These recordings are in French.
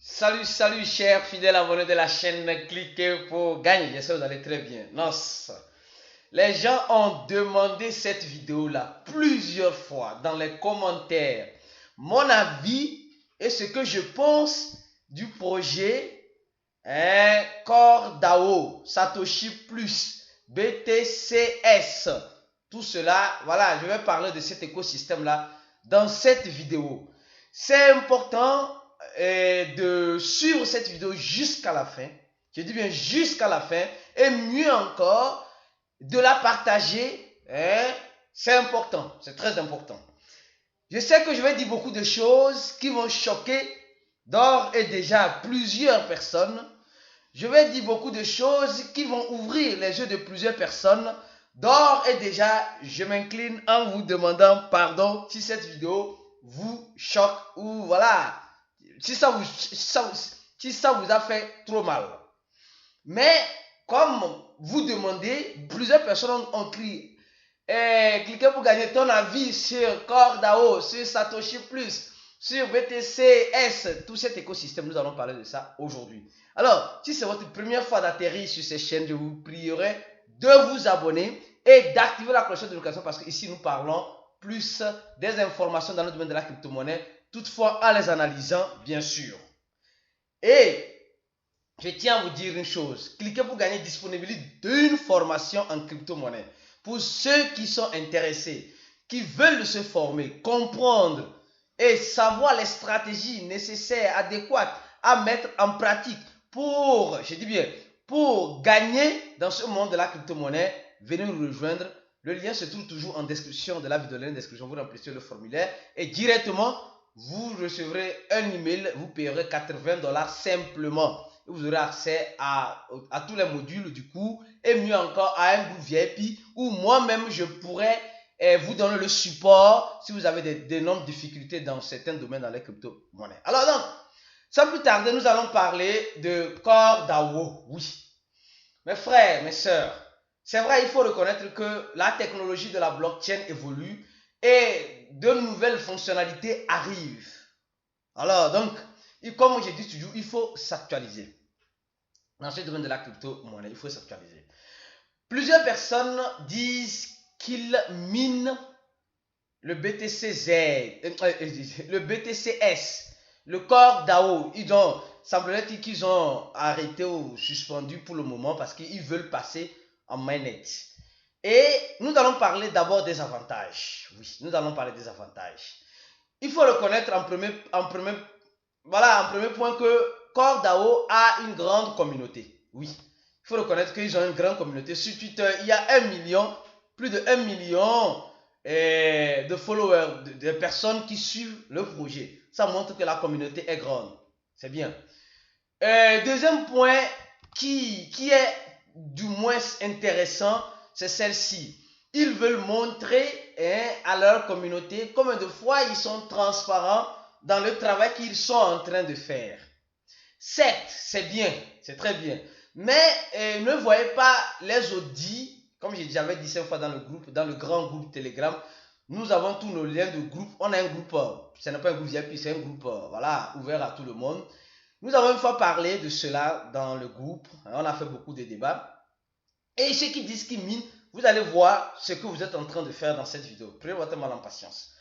Salut chers fidèles abonnés de la chaîne, cliquez pour gagner. J'espère que vous allez très bien. Non, les gens ont demandé cette vidéo-là plusieurs fois dans les commentaires. Mon avis et ce que je pense du projet Core DAO, Satoshi Plus, BTCS. Tout cela, voilà, je vais parler de cet écosystème-là dans cette vidéo. C'est important de suivre cette vidéo jusqu'à la fin. Je dis bien jusqu'à la fin. Et mieux encore, de la partager. C'est important. C'est très important. Je sais que je vais dire beaucoup de choses qui vont choquer d'ores et déjà plusieurs personnes. Je vais dire beaucoup de choses qui vont ouvrir les yeux de plusieurs personnes. D'ores et déjà, je m'incline en vous demandant pardon si cette vidéo vous choque ou voilà, si ça vous a fait trop mal. Mais comme vous demandez, plusieurs personnes ont crié cliquez pour gagner ton avis sur Core DAO, sur Satoshi Plus, sur BTCS, tout cet écosystème. Nous allons parler de ça aujourd'hui. Alors, si c'est votre première fois d'atterrir sur cette chaîne, je vous prierai de vous abonner et d'activer la cloche de notification parce qu'ici nous parlons plus des informations dans le domaine de la crypto-monnaie, toutefois en les analysant bien sûr. Et je tiens à vous dire une chose, cliquez pour gagner disponibilité d'une formation en crypto-monnaie. Pour ceux qui sont intéressés, qui veulent se former, comprendre et savoir les stratégies nécessaires, adéquates à mettre en pratique pour, je dis bien, pour gagner dans ce monde de la crypto-monnaie, venez nous rejoindre. Le lien se trouve toujours en description de la vidéo, dans la description. Vous remplissez le formulaire et directement, vous recevrez un email. Vous payerez 80 $ simplement. Et vous aurez accès à tous les modules du cours et mieux encore à un groupe VIP où moi-même je pourrais vous donner le support si vous avez d'énormes difficultés dans certains domaines dans les crypto-monnaies. Alors donc, sans plus tarder, nous allons parler de Core DAO. Oui, mes frères, mes sœurs, c'est vrai, il faut reconnaître que la technologie de la blockchain évolue et de nouvelles fonctionnalités arrivent. Alors donc, comme je dis toujours, il faut s'actualiser. Dans ce domaine de la crypto-monnaie, il faut s'actualiser. Plusieurs personnes disent qu'ils minent le le BTCS, le Core DAO. Semblerait-il qu'ils ont arrêté ou suspendu pour le moment parce qu'ils veulent passer en mainnet. Et nous allons parler d'abord des avantages. Oui, nous allons parler des avantages. Il faut reconnaître en premier point que Core DAO a une grande communauté. Oui, il faut reconnaître qu'ils ont une grande communauté. Sur Twitter, il y a plus de 1 million de followers, de personnes qui suivent le projet. Ça montre que la communauté est grande. C'est bien. Deuxième point qui est du moins intéressant, c'est celle-ci. Ils veulent montrer à leur communauté combien de fois ils sont transparents dans le travail qu'ils sont en train de faire. Certes, c'est bien, c'est très bien. Mais ne voyez pas les audits, comme j'avais dit 5 fois dans le groupe, dans le grand groupe Telegram. Nous avons tous nos liens de groupe. On a un groupe, ce n'est pas un groupe VIP, c'est un groupe voilà, ouvert à tout le monde. Nous avons une fois parlé de cela dans le groupe. On a fait beaucoup de débats. Et ceux qui disent qu'ils minent, vous allez voir ce que vous êtes en train de faire dans cette vidéo. Prenez votre mal en patience.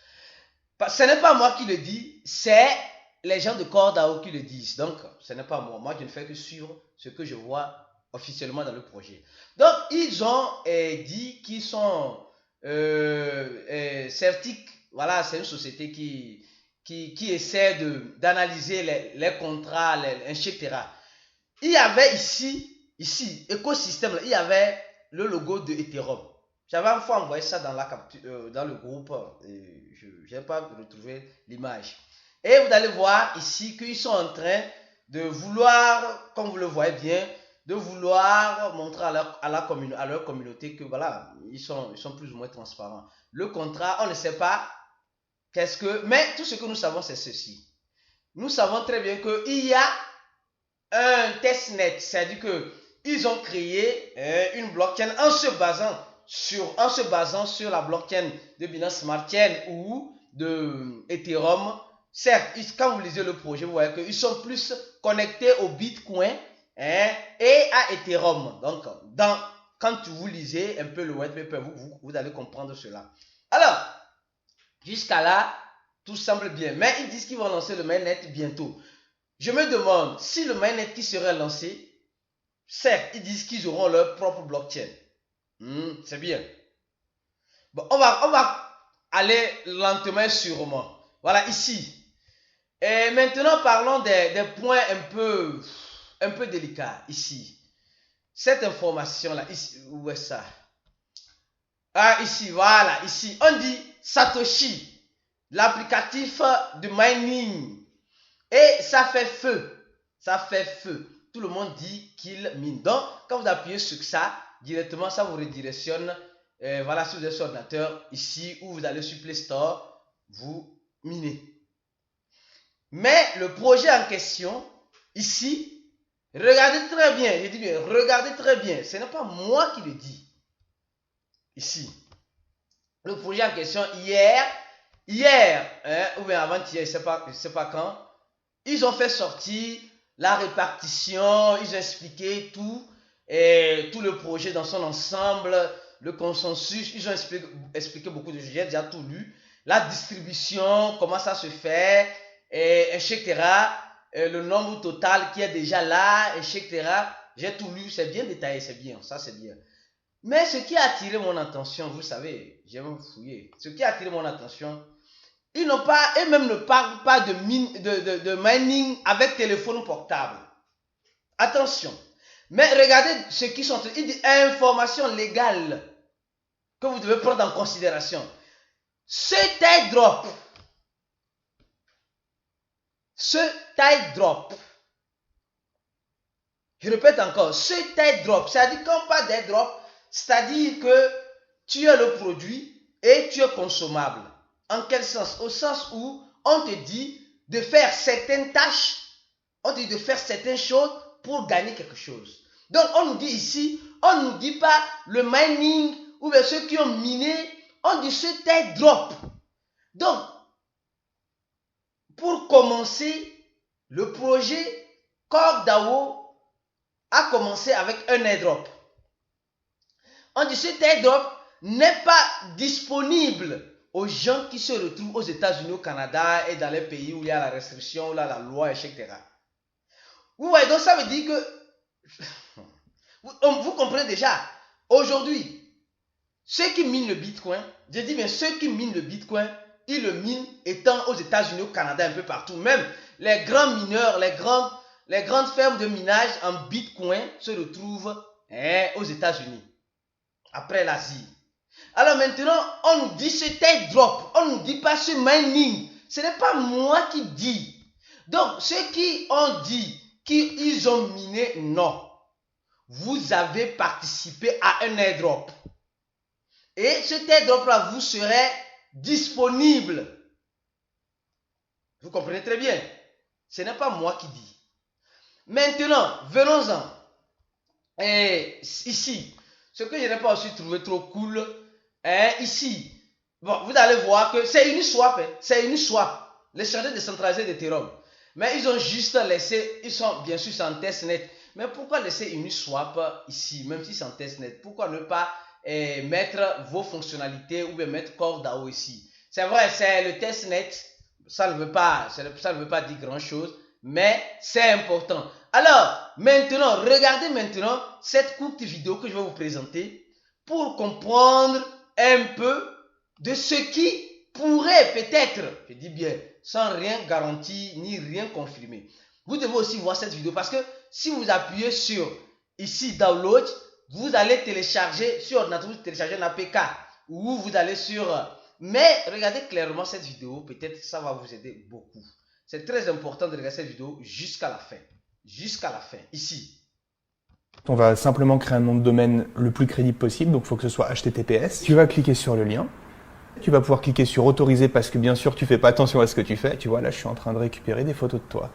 Ce n'est pas moi qui le dis, c'est les gens de Core DAO qui le disent. Donc, ce n'est pas moi. Moi, je ne fais que suivre ce que je vois officiellement dans le projet. Donc, ils ont dit qu'ils sont Certic. Voilà, c'est une société qui essaie d'analyser les contrats, etc. Il y avait ici, écosystème, il y avait le logo de Ethereum. J'avais une fois envoyé ça dans le groupe, je n'ai pas retrouvé l'image. Et vous allez voir ici qu'ils sont en train de vouloir, comme vous le voyez bien, de vouloir montrer à leur communauté que voilà, ils sont plus ou moins transparents. Le contrat, on ne sait pas qu'est-ce que... Mais tout ce que nous savons, c'est ceci. Nous savons très bien qu'il y a un testnet, c'est-à-dire qu'ils ont créé une blockchain en se basant sur la blockchain de Binance Smart Chain ou de Ethereum. certes, quand vous lisez le projet, vous voyez qu'ils sont plus connectés au Bitcoin et à Ethereum. Donc, quand vous lisez un peu le white paper, vous allez comprendre cela. Alors, jusqu'à là, tout semble bien. Mais ils disent qu'ils vont lancer le mainnet bientôt. Je me demande si le mainnet qui serait lancé, certes, ils disent qu'ils auront leur propre blockchain. C'est bien. Bon, on va aller lentement et sûrement. Voilà, ici. Et maintenant, parlons des points un peu délicats ici. Cette information-là, ici, où est ça? Ah, ici, voilà, ici. On dit Satoshi, l'applicatif de mining. Et ça fait feu. Ça fait feu. Tout le monde dit qu'il mine. Donc, quand vous appuyez sur ça, directement, ça vous redirectionne. Voilà, si vous êtes sur ordinateur, ici, où vous allez sur Play Store, vous minez. Mais le projet en question, ici, regardez très bien, je dis bien, regardez très bien, ce n'est pas moi qui le dis. Ici, le projet en question, hier, ou bien avant-hier, je ne sais pas quand, ils ont fait sortir la répartition, ils ont expliqué tout, et tout le projet dans son ensemble, le consensus, ils ont expliqué beaucoup de choses, j'ai déjà tout lu, la distribution, comment ça se fait, etc. Le nombre total qui est déjà là, etc. J'ai tout lu, c'est bien détaillé, c'est bien, ça c'est bien. Mais ce qui a attiré mon attention, vous savez, j'ai même fouillé, ce qui a attiré mon attention, ils n'ont pas, et même ne parlent pas de mining avec téléphone portable. Attention. Mais regardez ce qu'ils sont, ils disent information légale que vous devez prendre en considération. Cet airdrop, je répète encore, cet airdrop, c'est-à-dire quand on parle d'airdrop, c'est-à-dire que tu as le produit et tu es consommable. En quel sens? Au sens où on te dit de faire certaines tâches, on te dit de faire certaines choses pour gagner quelque chose. Donc on nous dit ici, on ne nous dit pas le mining ou bien ceux qui ont miné, on dit cet airdrop. Donc, pour commencer, le projet CorDAO a commencé avec un airdrop. On dit que cet airdrop n'est pas disponible aux gens qui se retrouvent aux États-Unis, au Canada et dans les pays où il y a la restriction, où il y a la loi, etc. Vous voyez, donc ça veut dire que, vous comprenez déjà, aujourd'hui, ceux qui minent le Bitcoin, je dis bien ceux qui minent le Bitcoin, ils le minent étant aux États-Unis, au Canada, un peu partout. Même les grands mineurs, les grandes fermes de minage en Bitcoin se retrouvent aux États-Unis, après l'Asie. Alors maintenant, on nous dit ce airdrop, on ne nous dit pas ce mining. Ce n'est pas moi qui dis. Donc, ceux qui ont dit qu'ils ont miné, non. Vous avez participé à un airdrop. Et cet airdrop-là vous serait disponible. Vous comprenez très bien. Ce n'est pas moi qui dis. Maintenant, venons-en. Et ici, ce que je n'ai pas aussi trouvé trop cool, ici, bon, vous allez voir que c'est Uniswap, c'est Uniswap, l'échange décentralisé d'Ethereum. Mais ils ont juste laissé, ils sont bien sûr en testnet. Mais pourquoi laisser Uniswap ici, même si c'est en testnet? Pourquoi ne pas mettre vos fonctionnalités ou bien mettre CorDAO ici? C'est vrai, c'est le testnet, ça ne veut pas dire grand chose, mais c'est important. Alors, maintenant, regardez maintenant cette courte vidéo que je vais vous présenter pour comprendre un peu de ce qui pourrait peut-être, je dis bien, sans rien garantir ni rien confirmer. Vous devez aussi voir cette vidéo parce que si vous appuyez sur ici download, vous allez télécharger sur ordinateur, vous téléchargez un APK ou vous allez sur... Mais regardez clairement cette vidéo, peut-être ça va vous aider beaucoup. C'est très important de regarder cette vidéo jusqu'à la fin. Jusqu'à la fin, ici. On va simplement créer un nom de domaine le plus crédible possible, donc il faut que ce soit HTTPS. Tu vas cliquer sur le lien. Tu vas pouvoir cliquer sur autoriser parce que bien sûr tu fais pas attention à ce que tu fais. Tu vois, là je suis en train de récupérer des photos de toi.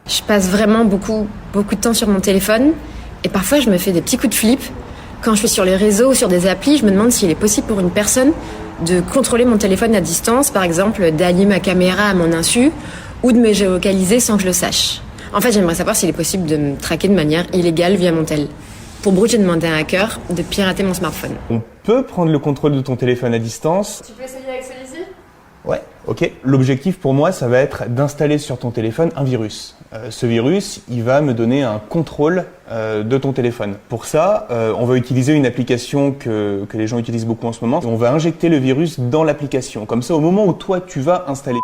Je passe vraiment beaucoup de temps sur mon téléphone et parfois je me fais des petits coups de flip. Quand je suis sur les réseaux ou sur des applis, je me demande s'il est possible pour une personne de contrôler mon téléphone à distance, par exemple d'allier ma caméra à mon insu ou de me géolocaliser sans que je le sache. En fait, j'aimerais savoir s'il est possible de me traquer de manière illégale via mon tel. Pour Brut, j'ai demandé à un hacker de pirater mon smartphone. On peut prendre le contrôle de ton téléphone à distance. Tu peux essayer avec celui-ci? Ouais, ok. L'objectif pour moi, ça va être d'installer sur ton téléphone un virus. Ce virus, il va me donner un contrôle de ton téléphone. Pour ça, on va utiliser une application que les gens utilisent beaucoup en ce moment. On va injecter le virus dans l'application. Comme ça, au moment où toi, tu vas installer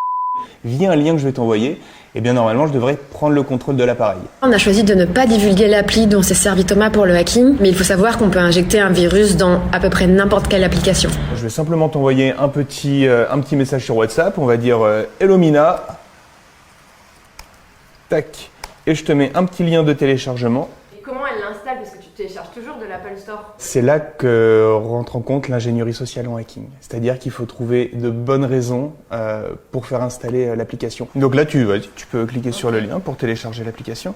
via un lien que je vais t'envoyer, eh bien normalement, je devrais prendre le contrôle de l'appareil. On a choisi de ne pas divulguer l'appli dont s'est servi Thomas pour le hacking, mais il faut savoir qu'on peut injecter un virus dans à peu près n'importe quelle application. Je vais simplement t'envoyer un petit message sur WhatsApp. On va dire Hello Mina. Tac. Et je te mets un petit lien de téléchargement. Et comment elle l'installe? Parce que tu télécharges toujours de l'Apple Store. C'est là que rentre en compte l'ingénierie sociale en hacking. C'est-à-dire qu'il faut trouver de bonnes raisons pour faire installer l'application. Donc là, tu peux cliquer sur le lien pour télécharger l'application.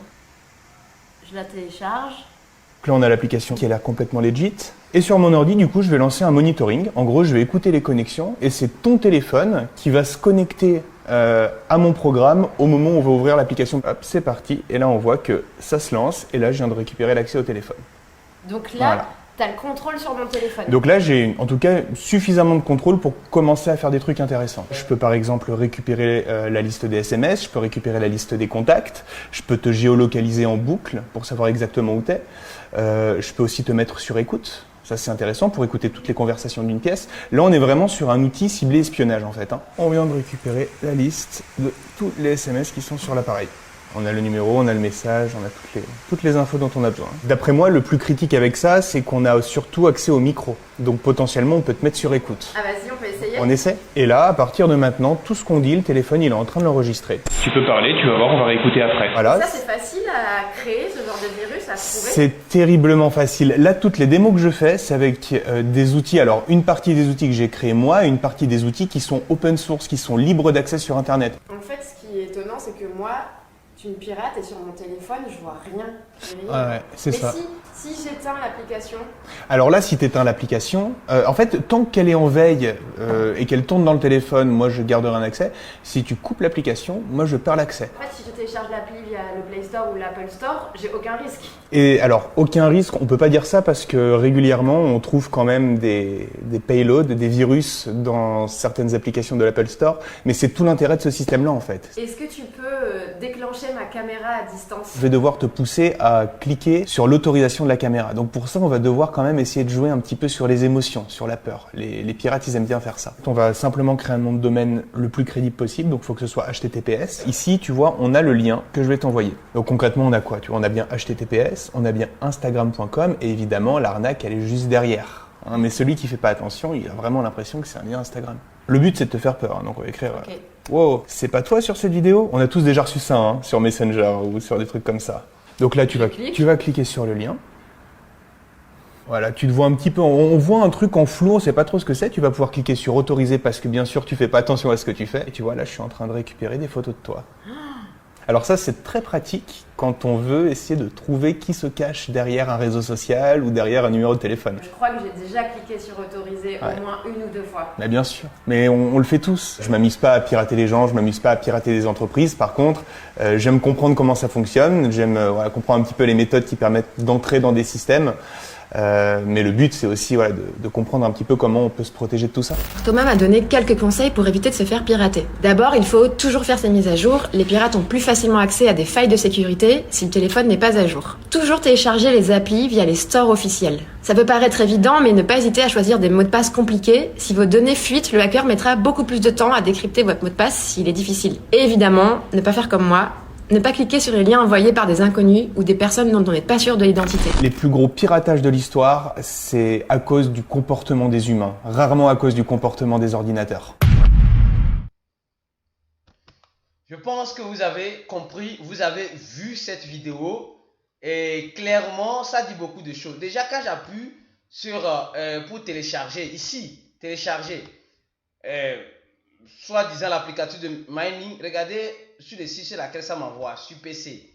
Je la télécharge. Donc là, on a l'application qui a l'air complètement legit. Et sur mon ordi, du coup, je vais lancer un monitoring. En gros, je vais écouter les connexions et c'est ton téléphone qui va se connecter à mon programme au moment où on va ouvrir l'application. Hop, c'est parti. Et là, on voit que ça se lance. Et là, je viens de récupérer l'accès au téléphone. Donc là, Voilà. tu as le contrôle sur mon téléphone. Donc là, j'ai en tout cas suffisamment de contrôle pour commencer à faire des trucs intéressants. Je peux par exemple récupérer la liste des SMS, je peux récupérer la liste des contacts, je peux te géolocaliser en boucle pour savoir exactement où tu es. Je peux aussi te mettre sur écoute. Ça, c'est intéressant pour écouter toutes les conversations d'une pièce. Là, on est vraiment sur un outil ciblé espionnage en fait. On vient de récupérer la liste de tous les SMS qui sont sur l'appareil. On a le numéro, on a le message, on a toutes les infos dont on a besoin. D'après moi, le plus critique avec ça, c'est qu'on a surtout accès au micro. Donc potentiellement, on peut te mettre sur écoute. Ah vas-y, on peut essayer. On essaie. Et là, à partir de maintenant, tout ce qu'on dit, le téléphone, il est en train de l'enregistrer. Tu peux parler, tu vas voir, on va réécouter après. Voilà. Ça, c'est facile à créer, ce genre de virus, à trouver. C'est terriblement facile. Là, toutes les démos que je fais, c'est avec des outils. Alors, une partie des outils que j'ai créés moi et une partie des outils qui sont open source, qui sont libres d'accès sur Internet. En fait, ce qui est étonnant, c'est que moi, tu me pirates et sur mon téléphone, je vois rien. Ouais, c'est ça. Mais si j'éteins l'application. Alors là, si tu éteins l'application, en fait, tant qu'elle est en veille et qu'elle tourne dans le téléphone, moi, je garderai un accès. Si tu coupes l'application, moi, je perds l'accès. En fait, si je télécharge l'appli via le Play Store ou l'Apple Store, j'ai aucun risque. Et alors, aucun risque, on peut pas dire ça parce que régulièrement, on trouve quand même des payloads, des virus dans certaines applications de l'Apple Store. Mais c'est tout l'intérêt de ce système-là, en fait. Est-ce que tu peux déclencher ma caméra à distance? Je vais devoir te pousser à cliquer sur l'autorisation de la caméra. Donc pour ça, on va devoir quand même essayer de jouer un petit peu sur les émotions, sur la peur. Les pirates, ils aiment bien faire ça. On va simplement créer un nom de domaine le plus crédible possible, donc il faut que ce soit HTTPS. Ici, tu vois, on a le lien que je vais t'envoyer. Donc concrètement, on a quoi? Tu vois, on a bien HTTPS, on a bien Instagram.com et évidemment, l'arnaque, elle est juste derrière. Hein, mais celui qui fait pas attention, il a vraiment l'impression que c'est un lien Instagram. Le but, c'est de te faire peur, hein, donc on va écrire Okay. wow, c'est pas toi sur cette vidéo? On a tous déjà reçu ça, hein, sur Messenger ou sur des trucs comme ça. Donc là, tu vas cliquer sur le lien. Voilà, tu te vois un petit peu, on voit un truc en flou, on sait pas trop ce que c'est. Tu vas pouvoir cliquer sur autoriser parce que bien sûr, tu fais pas attention à ce que tu fais. Et tu vois, là, je suis en train de récupérer des photos de toi. Alors ça, c'est très pratique quand on veut essayer de trouver qui se cache derrière un réseau social ou derrière un numéro de téléphone. Je crois que j'ai déjà cliqué sur autoriser au moins une ou deux fois. Mais bien sûr, mais on le fait tous. Je m'amuse pas à pirater les gens, je m'amuse pas à pirater des entreprises. Par contre, j'aime comprendre comment ça fonctionne, j'aime comprendre un petit peu les méthodes qui permettent d'entrer dans des systèmes. Mais le but, c'est aussi de comprendre un petit peu comment on peut se protéger de tout ça. Thomas m'a donné quelques conseils pour éviter de se faire pirater. D'abord, il faut toujours faire ses mises à jour. Les pirates ont plus facilement accès à des failles de sécurité si le téléphone n'est pas à jour. Toujours télécharger les applis via les stores officiels. Ça peut paraître évident, mais ne pas hésiter à choisir des mots de passe compliqués. Si vos données fuitent, le hacker mettra beaucoup plus de temps à décrypter votre mot de passe s'il est difficile. Et évidemment, ne pas faire comme moi. Ne pas cliquer sur les liens envoyés par des inconnus ou des personnes dont on n'est pas sûr de l'identité. Les plus gros piratages de l'histoire, c'est à cause du comportement des humains, rarement à cause du comportement des ordinateurs. Je pense que vous avez compris, vous avez vu cette vidéo et clairement, ça dit beaucoup de choses. Déjà, quand j'appuie sur pour télécharger, ici, télécharger, soi-disant l'applicatif de mining, regardez sur le site sur lequel ça m'envoie, sur PC.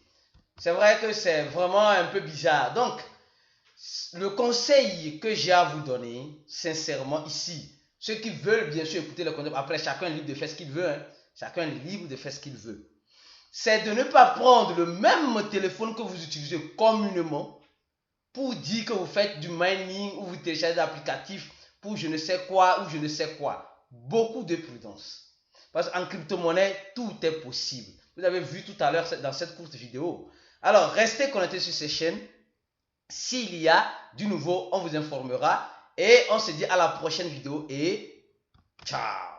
C'est vrai que c'est vraiment un peu bizarre. Donc, le conseil que j'ai à vous donner, sincèrement ici, Ceux qui veulent bien sûr écouter le contenu, après chacun est libre de faire ce qu'il veut. Hein. Chacun est libre de faire ce qu'il veut. C'est de ne pas prendre le même téléphone que vous utilisez communément pour dire que vous faites du mining ou vous téléchargez des applicatifs pour je ne sais quoi ou je ne sais quoi. Beaucoup de prudence. Parce qu'en crypto-monnaie, tout est possible. Vous avez vu tout à l'heure dans cette courte vidéo. Alors, restez connectés sur ces chaînes. S'il y a du nouveau, on vous informera. Et on se dit à la prochaine vidéo et ciao!